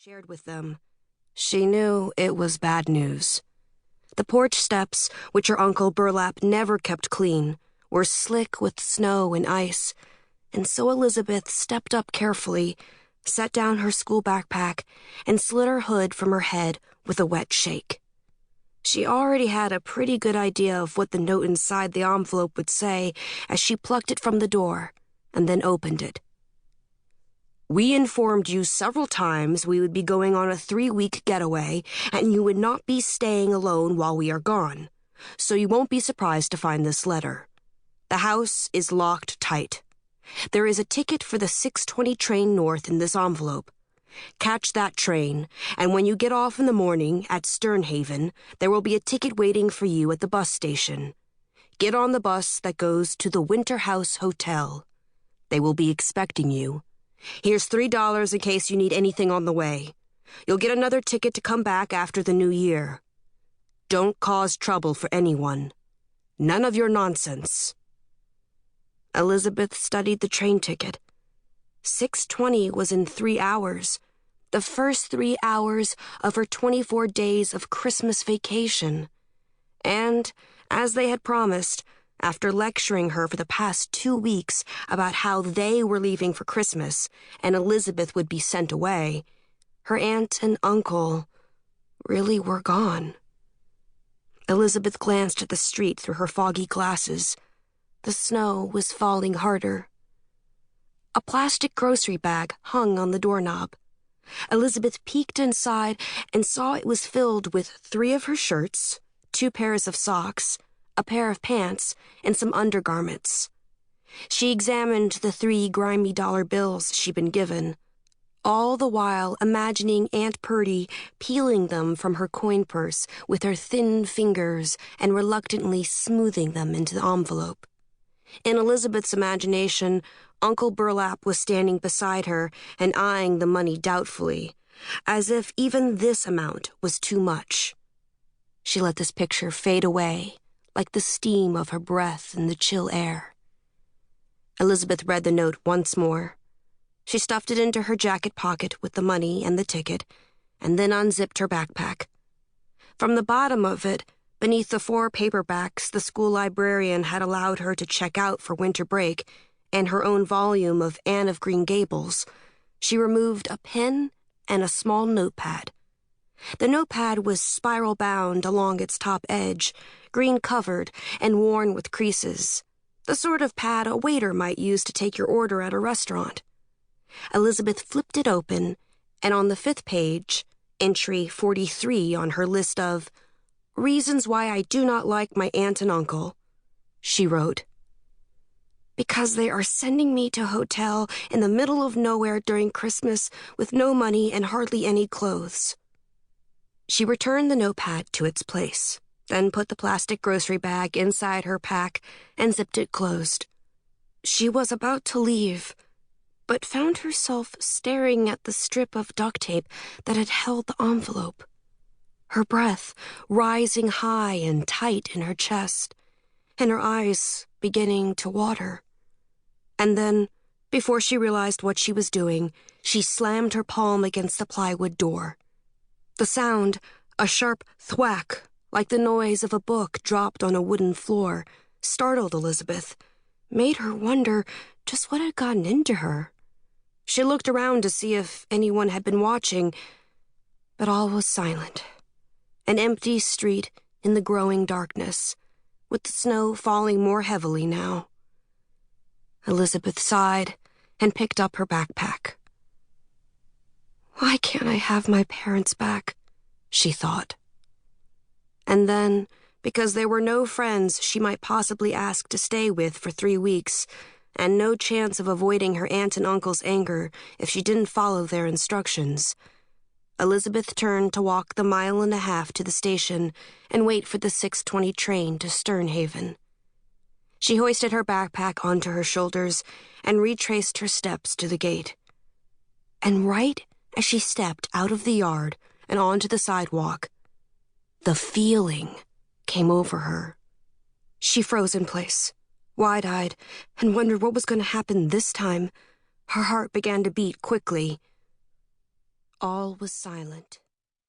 shared with them. She knew it was bad news. The porch steps, which her Uncle Burlap never kept clean, were slick with snow and ice, and so Elizabeth stepped up carefully, set down her school backpack, and slid her hood from her head with a wet shake. She already had a pretty good idea of what the note inside the envelope would say as she plucked it from the door and then opened it. We informed you several times we would be going on a 3-week getaway and you would not be staying alone while we are gone, so you won't be surprised to find this letter. The house is locked tight. There is a ticket for the 6:20 train north in this envelope. Catch that train, and when you get off in the morning at Sternhaven, there will be a ticket waiting for you at the bus station. Get on the bus that goes to the Winterhouse Hotel. They will be expecting you. Here's $3 in case you need anything on the way. You'll get another ticket to come back after the new year. Don't cause trouble for anyone. None of your nonsense. Elizabeth studied the train ticket. 6:20 was in 3 hours, the first 3 hours of her 24 days of Christmas vacation. And, as they had promised, after lecturing her for the past 2 weeks about how they were leaving for Christmas and Elizabeth would be sent away, her aunt and uncle really were gone. Elizabeth glanced at the street through her foggy glasses. The snow was falling harder. A plastic grocery bag hung on the doorknob. Elizabeth peeked inside and saw it was filled with 3 of her shirts, 2 pairs of socks, a pair of pants, and some undergarments. She examined the 3 grimy dollar bills she'd been given, all the while imagining Aunt Purdy peeling them from her coin purse with her thin fingers and reluctantly smoothing them into the envelope. In Elizabeth's imagination, Uncle Burlap was standing beside her and eyeing the money doubtfully, as if even this amount was too much. She let this picture fade away, like the steam of her breath in the chill air. Elizabeth read the note once more. She stuffed it into her jacket pocket with the money and the ticket, and then unzipped her backpack. From the bottom of it, beneath the 4 paperbacks the school librarian had allowed her to check out for winter break, and her own volume of Anne of Green Gables, she removed a pen and a small notepad. The notepad was spiral-bound along its top edge, green-covered and worn with creases, the sort of pad a waiter might use to take your order at a restaurant. Elizabeth flipped it open, and on the 5th page, entry 43 on her list of reasons why I do not like my aunt and uncle, she wrote, "Because they are sending me to a hotel in the middle of nowhere during Christmas with no money and hardly any clothes." She returned the notepad to its place, then put the plastic grocery bag inside her pack and zipped it closed. She was about to leave, but found herself staring at the strip of duct tape that had held the envelope, her breath rising high and tight in her chest, and her eyes beginning to water. And then, before she realized what she was doing, she slammed her palm against the plywood door. The sound, a sharp thwack, like the noise of a book dropped on a wooden floor, startled Elizabeth, made her wonder just what had gotten into her. She looked around to see if anyone had been watching, but all was silent. An empty street in the growing darkness, with the snow falling more heavily now. Elizabeth sighed and picked up her backpack. Why can't I have my parents back? She thought. And then, because there were no friends she might possibly ask to stay with for 3 weeks, and no chance of avoiding her aunt and uncle's anger if she didn't follow their instructions, Elizabeth turned to walk the 1.5 miles to the station and wait for the 6:20 train to Sternhaven. She hoisted her backpack onto her shoulders and retraced her steps to the gate. And right as she stepped out of the yard and onto the sidewalk, the feeling came over her. She froze in place, wide-eyed, and wondered what was going to happen this time. Her heart began to beat quickly. All was silent.